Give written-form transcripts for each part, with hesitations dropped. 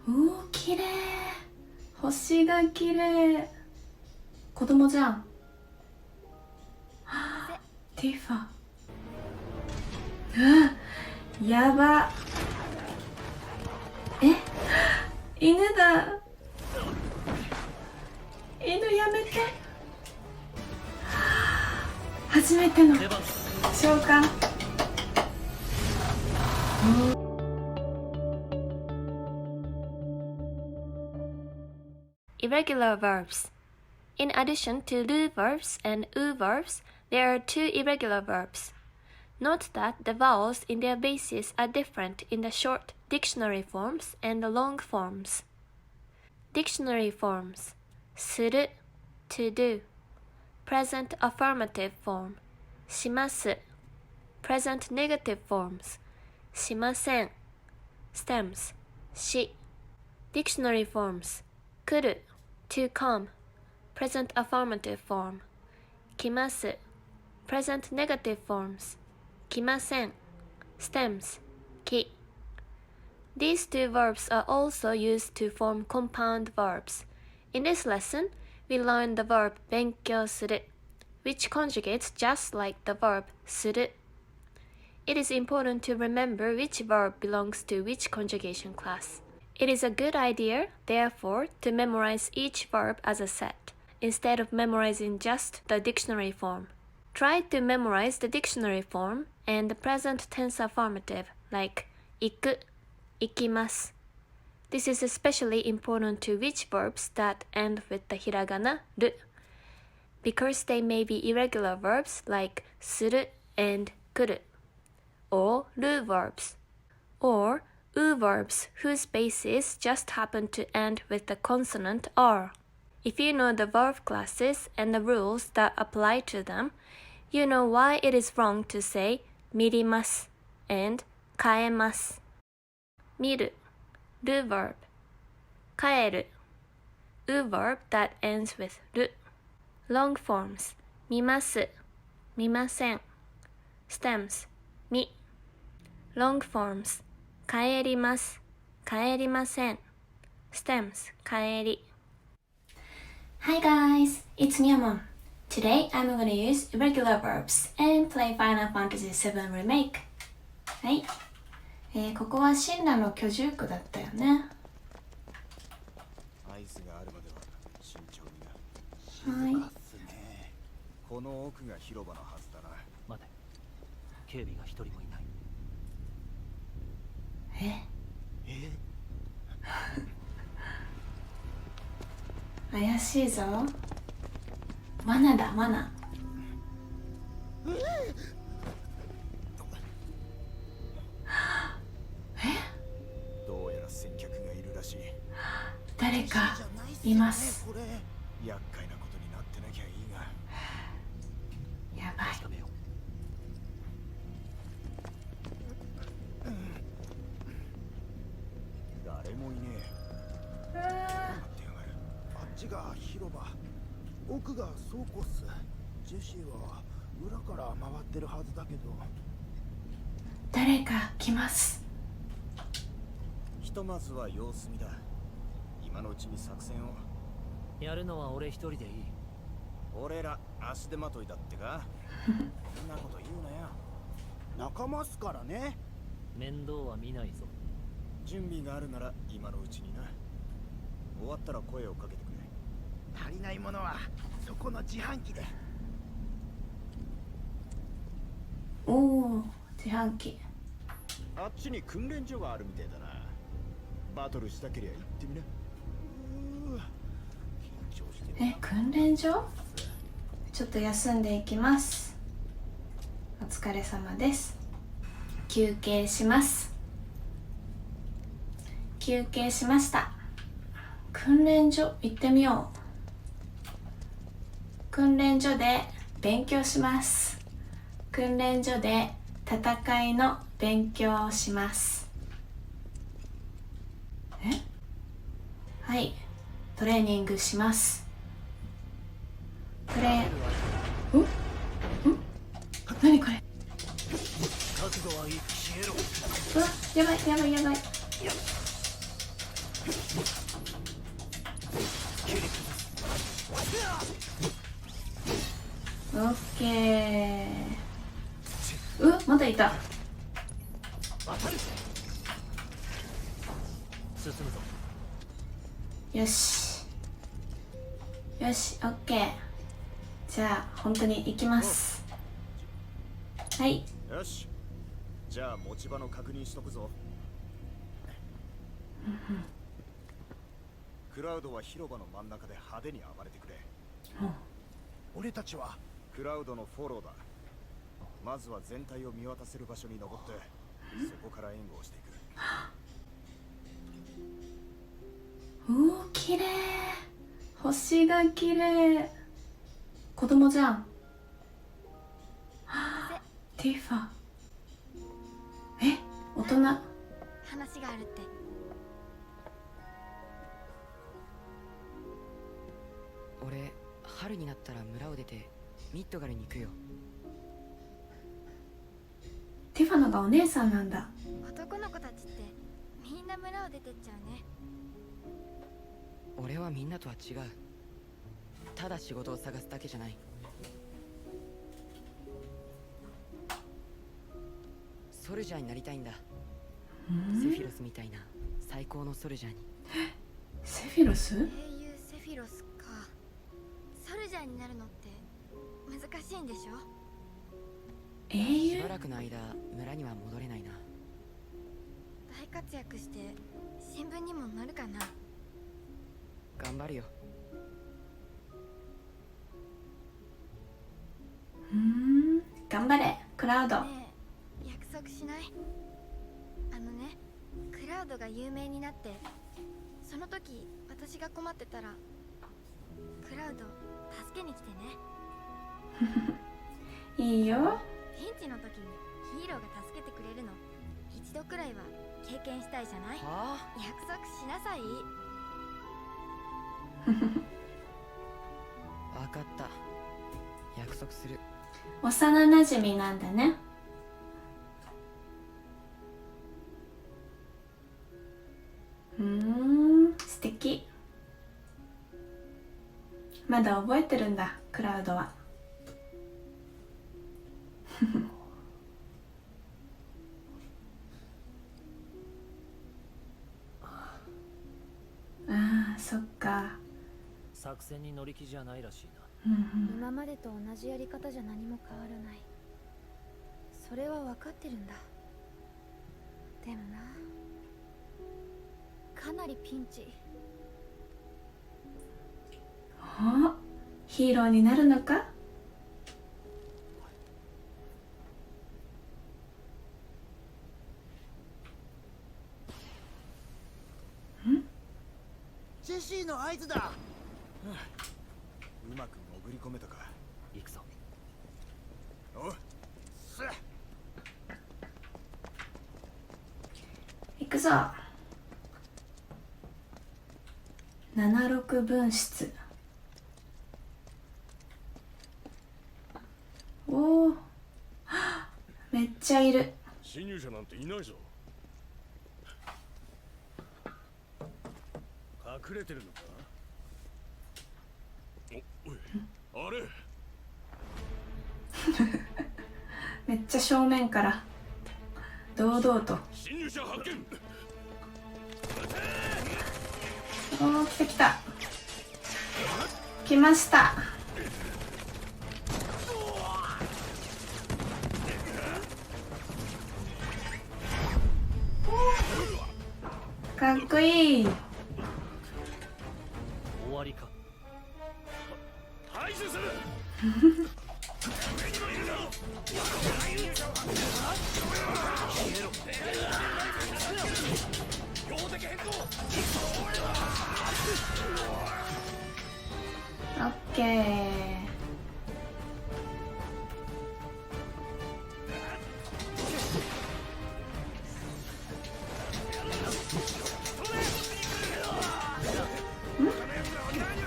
おー、きれい。星がきれい。子供じゃん。はあ、ティファ。うん、やば。え、犬だ。犬やめて。初めての召喚。Irregular verbs. In addition to ru verbs and u verbs, there are two irregular verbs. Note that the vowels in their bases are different in the short dictionary forms and the long forms. Dictionary forms: する to do, present affirmative form します, present negative forms しません, stems し. Dictionary forms: 来る to come, present affirmative form 来ます, present negative forms 来ません, stems き. These two verbs are also used to form compound verbs. In this lesson, we learn the verb 勉強する, which conjugates just like the verb する. It is important to remember which verb belongs to which conjugation class. It is a good idea, therefore, to memorize each verb as a set, instead of memorizing just the dictionary form. Try to memorize the dictionary form and the present tense affirmative, like 行く, 行きます. This is especially important to which verbs that end with the hiragana る, because they may be irregular verbs like する and 来る, or る verbs, or u verbs whose bases just happen to end with the consonant r. If you know the verb classes and the rules that apply to them, you know why it is wrong to say 見ります and 変えます. 見る る verb, 変える u verb that ends with る. Long forms: 見ます、見ません stems み. Long forms: 帰ります、帰りません stems 帰り. Hi guys, it's Miyamon. Today I'm going to use irregular verbs and play Final Fantasy VII Remake. はい、ここは神羅の居住区だったよね。アイスがあるまでは慎重にな。はい。この奥が広場のはずだな。待て、警備が一人もいない。怪しいぞ。罠だ、罠。どうやら先客がいるらしい。誰かいます。厄介なことになってなきゃいいが。やばい。確かめよう。誰もいねえ。待ってやがる。あっちが広場、奥が倉庫っす。ジェシーは裏から回ってるはずだけど。誰か来ます。ひとまずは様子見だ。今のうちに作戦を。やるのは俺一人でいい。俺ら足手まといだってか。そんなこと言うなよ。仲間っすからね。面倒は見ないぞ。準備があるなら今のうちにな。終わったら声をかけてくれ。足りないものはそこの自販機で。おお、自販機。あっちに訓練所があるみたいだな。バトルしたけりゃ行ってみな。緊張してる。訓練所？ちょっと休んでいきます。お疲れ様です。休憩します。休憩しました。訓練所行ってみよう。訓練所で勉強します。訓練所で戦いの勉強をします。はい、トレーニングします。何これ。覚悟はいい。消えろ。うわ、やばいやばいやばい。オッケー。まだいた。進むぞ。よしよし、オッケー。じゃあ本当に行きます。はい。よし、じゃあ持ち場の確認しとくぞ。クラウドは広場の真ん中で派手に暴れてくれ。俺たちはクラウドのフォローだ。まずは全体を見渡せる場所に登って、そこから援護をしていく。おお、綺麗。星が綺麗。子供じゃん。ティファ。大人。話があるって。俺、春になったら村を出てミッドガルに行くよ。ティファのがお姉さんなんだ。男の子たちってみんな村を出てっちゃうね。俺はみんなとは違う。ただ仕事を探すだけじゃない。ソルジャーになりたいんだ。セフィロスみたいな最高のソルジャーに。セフィロス？英雄セフィロスか。ソルジャーになるのって難しいんでしょ？英雄？しばらくの間村には戻れないな。大活躍して新聞にも載るかな。頑張るよ。頑張れクラウド。ねえ、約束しない？クラウドが有名になってその時私が困ってたらクラウド助けに来てね。いいよ。ピンチの時にヒーローが助けてくれるの一度くらいは経験したいじゃない？はあ？約束しなさい。分かった。約束する。幼なじみなんだね。素敵。まだ覚えてるんだクラウドは。ああ、そっか。作戦に乗り気じゃないらしいな。今までと同じやり方じゃ何も変わらない。それは分かってるんだ。でもな、かなりピンチ。お、ヒーローになるのか？ジェシーの合図だ。うまく潜り込めたか。行くぞ。おっすっ。行くぞ。76分室。おお、めっちゃいる。侵入者なんていないぞ。隠れてるのか？おい、あれめっちゃ正面から堂々と。侵入者発見。おお、来た来た。来ました。かっこいい。終わりか。排除する。オッケー。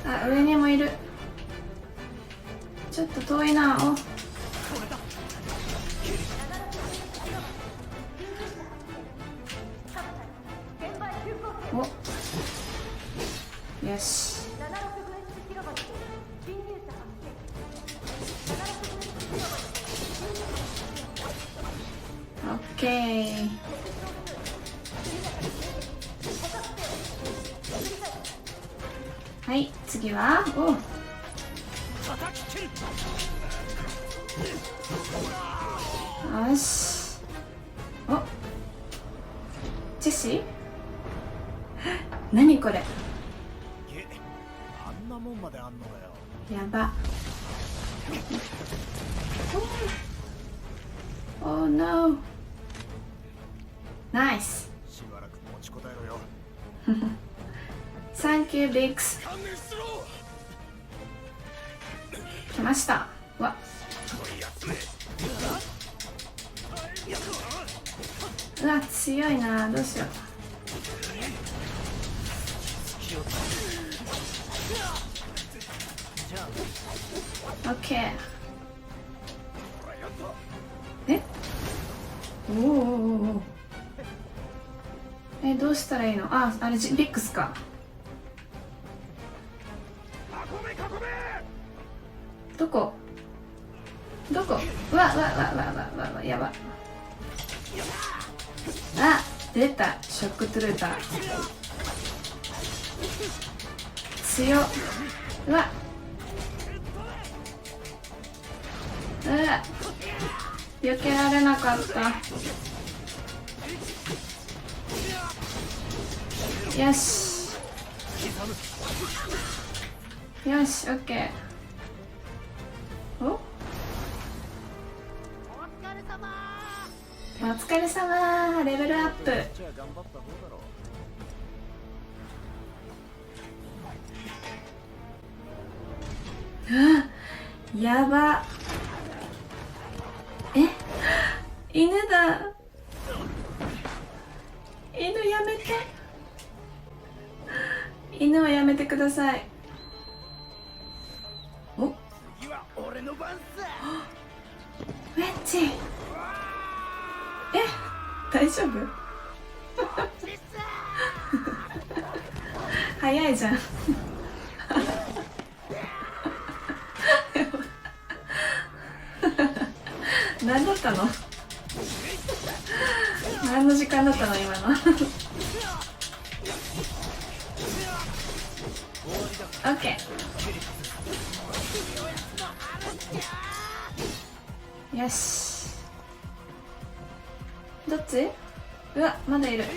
あ、上にもいる。ちょっと遠いな。お、よし。オッケー。はい、次はよし。ジェシー何これ。あんなもんまであんのかよ。やば。Oh no。ナイス。しばらく持ちこたえろよ。Thank you, Biggs。観念しろ。来ました。わ。うわ、強いな。どうしよう。オッケー。え？おお。どうしたらいいの？あれビックスか。どこ？どこ？うわやば。あ、出た。ショックトゥルーター。強っ。うわ。避けられなかった。よし。よし、オッケー。お疲れ様。レベルアップ。じゃあ頑張った方だろう。やば。犬だ。犬やめて。犬はやめてください。お、次は俺の番さ。ウェッジ。大丈夫？早いじゃん。何だったの？何の時間だったの今の？オッケー。よし。どっち？うわ、まだいる。オッ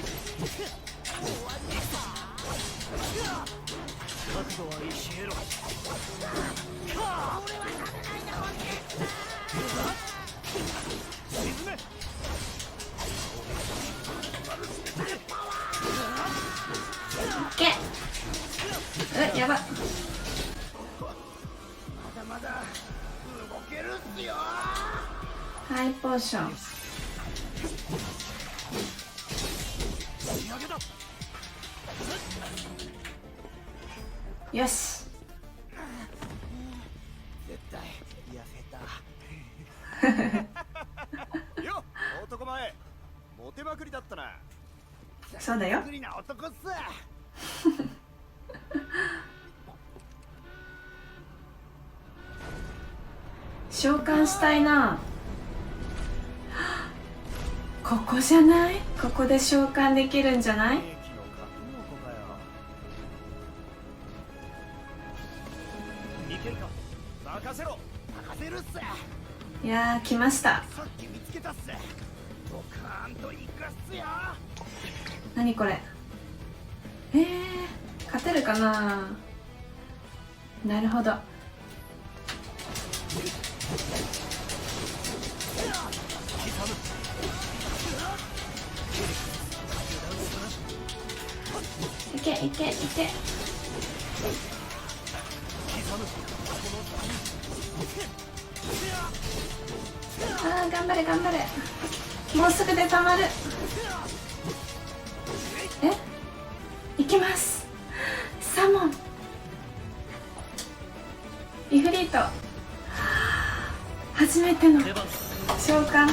ケー。やば。ハイポーション。よし。絶対痩せた。よ、男前。モテまくりだったな。そうだよ。不利な男っす。召喚したいな。ここじゃない？ここで召喚できるんじゃない？任せろ。任せるっす。いやー、来ました。さっき見つけたっす。ドカーンと行くっすよ。何これ？勝てるかな。なるほど。いけいけいけ。あー、頑張れ頑張れ。もうすぐでたまる。いきます。サモン。イフリート。初めての召喚。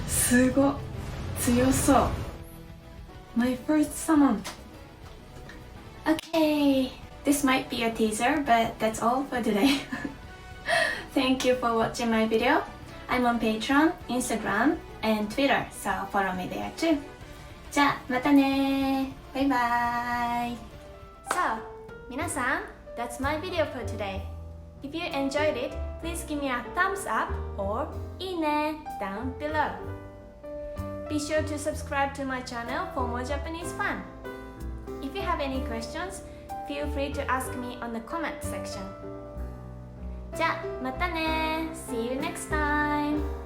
すごっ。強そう。My first summon. Okay, this might be a teaser, but that's all for today. Thank you for watching my video. I'm on Patreon, Instagram, and Twitter, so follow me there too. じゃあまたね。バイバイ。 So, 皆さん that's my video for today. If you enjoyed it, please give me a thumbs up or いいね down below. Be sure to subscribe to my channel for more Japanese fun. If you have any questions, feel free to ask me on the comment section. じゃあまたね See you next time!